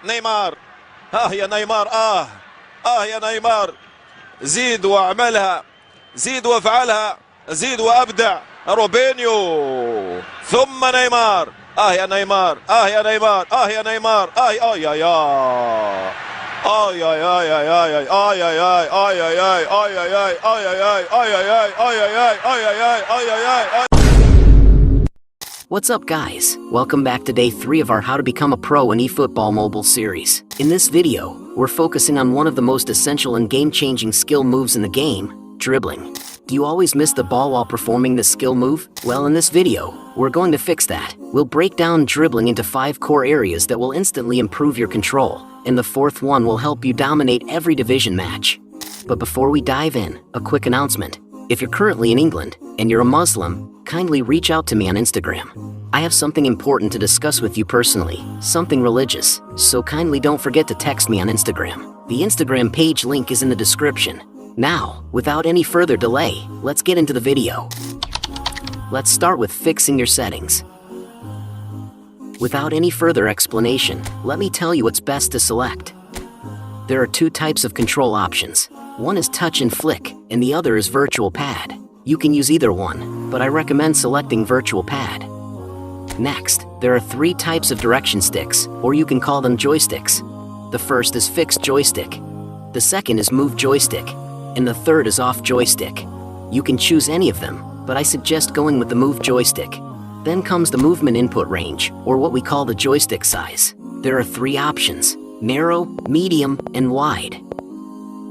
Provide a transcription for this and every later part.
نيمار. يا نيمار. يا نيمار. زيد واعملها، زيد وافعلها، زيد وابدع. روبينيو ثم نيمار. يا نيمار. يا نيمار. يا نيمار. يا يا What's up, guys? Welcome back to day 3 of our How to Become a Pro in eFootball mobile series. In this video, we're focusing on one of the most essential and game-changing skill moves in the game, dribbling. Do you always miss the ball while performing this skill move? Well, in this video, we're going to fix that. We'll break down dribbling into 5 core areas that will instantly improve your control, and the 4th one will help you dominate every division match. But before we dive in, a quick announcement. If you're currently in England, and you're a Muslim, kindly reach out to me on Instagram. I have something important to discuss with you personally, something religious, so kindly don't forget to text me on Instagram. The Instagram page link is in the description. Now, without any further delay, let's get into the video. Let's start with fixing your settings. Without any further explanation, let me tell you what's best to select. There are 2 types of control options. One is touch and flick, and the other is virtual pad. You can use either one, but I recommend selecting virtual pad. Next, there are 3 types of direction sticks, or you can call them joysticks. The first is fixed joystick. The second is move joystick. And the third is off joystick. You can choose any of them, but I suggest going with the move joystick. Then comes the movement input range, or what we call the joystick size. There are 3 options: narrow, medium, and wide.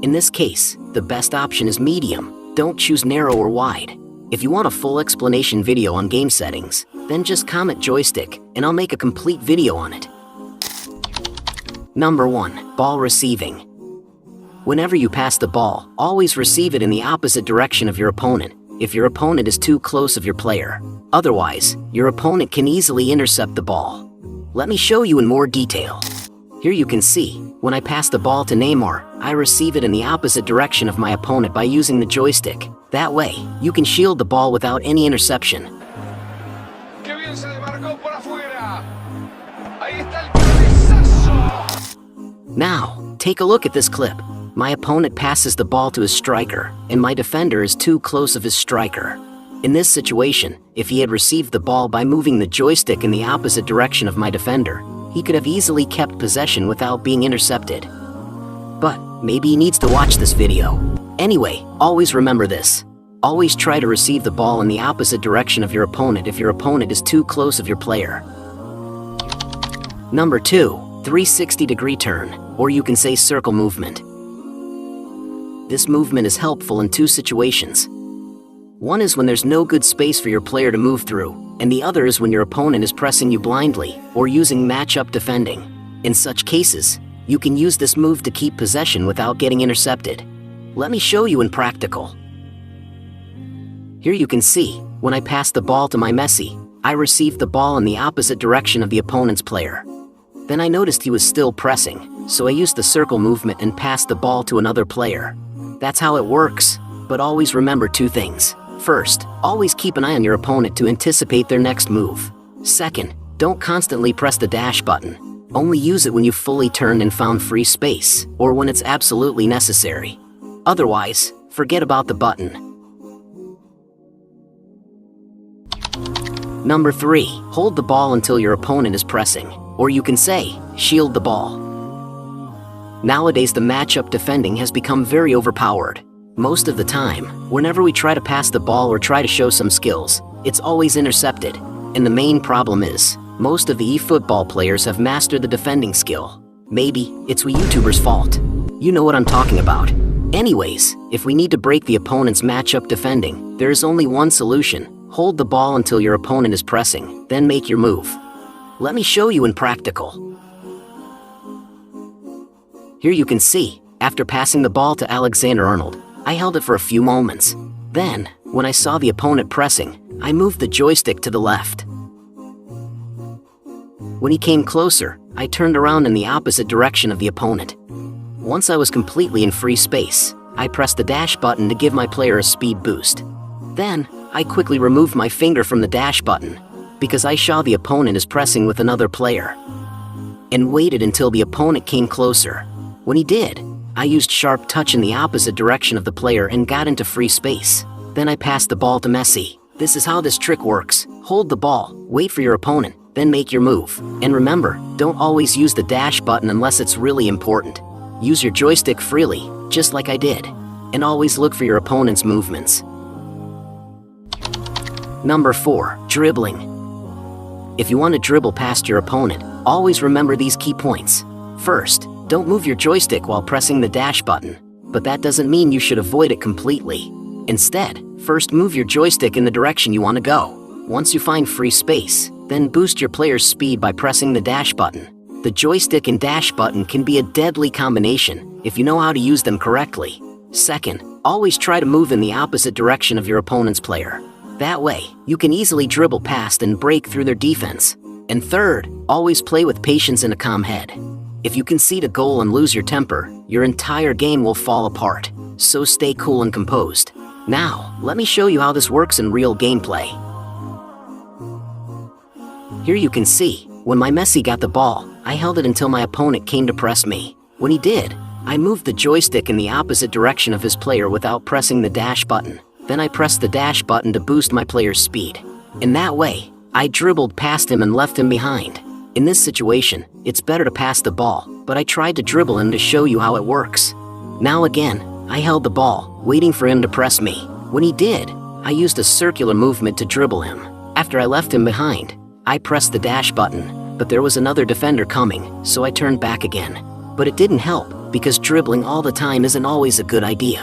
In this case, the best option is medium. Don't choose narrow or wide. If you want a full explanation video on game settings, then just comment joystick, and I'll make a complete video on it. Number 1, ball receiving. Whenever you pass the ball, always receive it in the opposite direction of your opponent, if your opponent is too close of your player. Otherwise, your opponent can easily intercept the ball. Let me show you in more detail. Here you can see, when I pass the ball to Neymar, I receive it in the opposite direction of my opponent by using the joystick. That way, you can shield the ball without any interception. Now, take a look at this clip. My opponent passes the ball to his striker, and my defender is too close of his striker. In this situation, if he had received the ball by moving the joystick in the opposite direction of my defender, he could have easily kept possession without being intercepted. But maybe he needs to watch this video. Anyway, always remember this. Always try to receive the ball in the opposite direction of your opponent if your opponent is too close of your player. Number 2, 360-degree turn, or you can say circle movement. This movement is helpful in 2 situations. One is when there's no good space for your player to move through, and the other is when your opponent is pressing you blindly, or using match-up defending. In such cases, you can use this move to keep possession without getting intercepted. Let me show you in practical. Here you can see, when I pass the ball to my Messi, I received the ball in the opposite direction of the opponent's player. Then I noticed he was still pressing, so I used the circle movement and passed the ball to another player. That's how it works, but always remember 2 things. First, always keep an eye on your opponent to anticipate their next move. Second, don't constantly press the dash button. Only use it when you've fully turned and found free space, or when it's absolutely necessary. Otherwise, forget about the button. Number 3, hold the ball until your opponent is pressing, or you can say, shield the ball. Nowadays, the matchup defending has become very overpowered. Most of the time, whenever we try to pass the ball or try to show some skills, it's always intercepted. And the main problem is, most of the eFootball players have mastered the defending skill. Maybe it's we YouTubers' fault. You know what I'm talking about. Anyways, if we need to break the opponent's matchup defending, there is only one solution. Hold the ball until your opponent is pressing, then make your move. Let me show you in practical. Here you can see, after passing the ball to Alexander-Arnold, I held it for a few moments. Then, when I saw the opponent pressing, I moved the joystick to the left. When he came closer, I turned around in the opposite direction of the opponent. Once I was completely in free space, I pressed the dash button to give my player a speed boost. Then, I quickly removed my finger from the dash button, because I saw the opponent is pressing with another player. and waited until the opponent came closer. When he did, I used sharp touch in the opposite direction of the player and got into free space. Then I passed the ball to Messi. This is how this trick works. Hold the ball, wait for your opponent, then make your move. And remember, don't always use the dash button unless it's really important. Use your joystick freely, just like I did. And always look for your opponent's movements. Number 4. Dribbling. If you want to dribble past your opponent, always remember these key points. First, don't move your joystick while pressing the dash button, but that doesn't mean you should avoid it completely. Instead, first move your joystick in the direction you want to go. Once you find free space, then boost your player's speed by pressing the dash button. The joystick and dash button can be a deadly combination if you know how to use them correctly. Second, always try to move in the opposite direction of your opponent's player. That way, you can easily dribble past and break through their defense. And third, always play with patience and a calm head. If you concede a goal and lose your temper, your entire game will fall apart. So stay cool and composed. Now, let me show you how this works in real gameplay. Here you can see, when my Messi got the ball, I held it until my opponent came to press me. When he did, I moved the joystick in the opposite direction of his player without pressing the dash button. Then I pressed the dash button to boost my player's speed. In that way, I dribbled past him and left him behind. In this situation, it's better to pass the ball, but I tried to dribble him to show you how it works. Now again, I held the ball, waiting for him to press me. When he did, I used a circular movement to dribble him. After I left him behind, I pressed the dash button, but there was another defender coming, so I turned back again. But it didn't help, because dribbling all the time isn't always a good idea.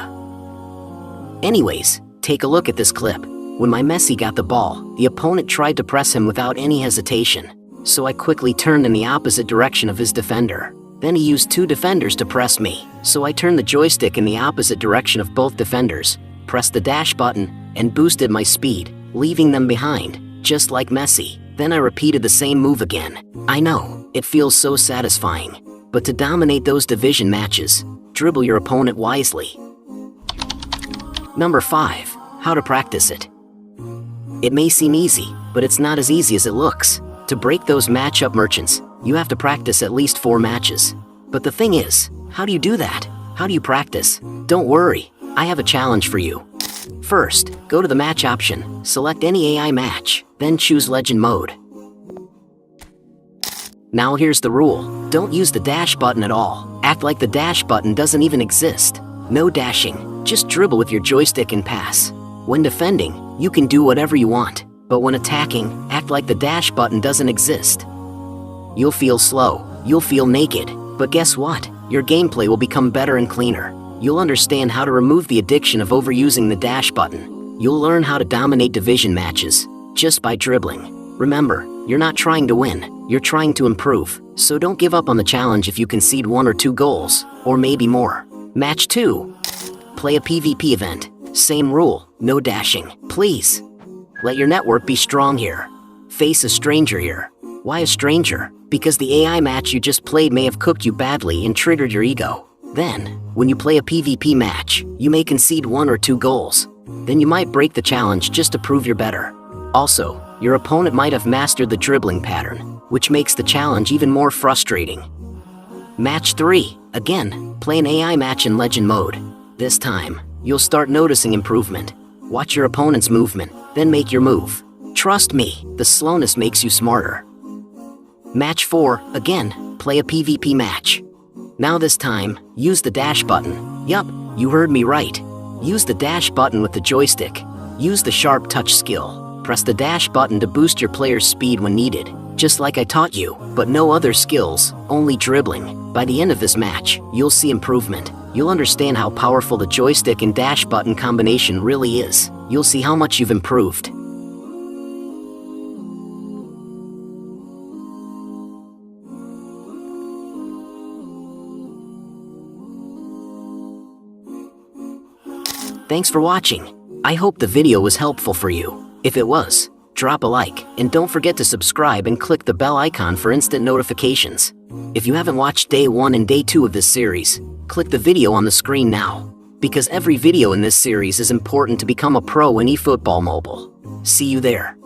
Anyways, take a look at this clip. When my Messi got the ball, the opponent tried to press him without any hesitation. So I quickly turned in the opposite direction of his defender. Then he used 2 defenders to press me, so I turned the joystick in the opposite direction of both defenders, pressed the dash button, and boosted my speed, leaving them behind, just like Messi. Then I repeated the same move again. I know, it feels so satisfying. But to dominate those division matches, dribble your opponent wisely. Number 5. How to practice it. It may seem easy, but it's not as easy as it looks. To break those matchup merchants, you have to practice at least 4 matches. But the thing is, how do you do that? How do you practice? Don't worry, I have a challenge for you. First, go to the match option, select any AI match, then choose Legend Mode. Now here's the rule, don't use the dash button at all. Act like the dash button doesn't even exist. No dashing, just dribble with your joystick and pass. When defending, you can do whatever you want. But when attacking, act like the dash button doesn't exist. You'll feel slow, you'll feel naked, but guess what? Your gameplay will become better and cleaner. You'll understand how to remove the addiction of overusing the dash button. You'll learn how to dominate division matches, just by dribbling. Remember, you're not trying to win, you're trying to improve. So don't give up on the challenge if you concede 1 or 2 goals, or maybe more. Match 2. Play a PvP event. Same rule, no dashing, please. Let your network be strong here. Face a stranger here. Why a stranger? Because the AI match you just played may have cooked you badly and triggered your ego. Then, when you play a PvP match, you may concede 1 or 2 goals. Then you might break the challenge just to prove you're better. Also, your opponent might have mastered the dribbling pattern, which makes the challenge even more frustrating. Match 3. Again, play an AI match in Legend Mode. This time, you'll start noticing improvement. Watch your opponent's movement, then make your move. Trust me, the slowness makes you smarter. Match 4, again, play a PvP match. Now this time, use the dash button. Yup, you heard me right. Use the dash button with the joystick. Use the sharp touch skill. Press the dash button to boost your player's speed when needed, just like I taught you, but no other skills, only dribbling. By the end of this match, you'll see improvement. You'll understand how powerful the joystick and dash button combination really is. You'll see how much you've improved. Thanks for watching. I hope the video was helpful for you. If it was, drop a like, and don't forget to subscribe and click the bell icon for instant notifications. If you haven't watched Day 1 and Day 2 of this series, click the video on the screen now, because every video in this series is important to become a pro in eFootball Mobile. See you there.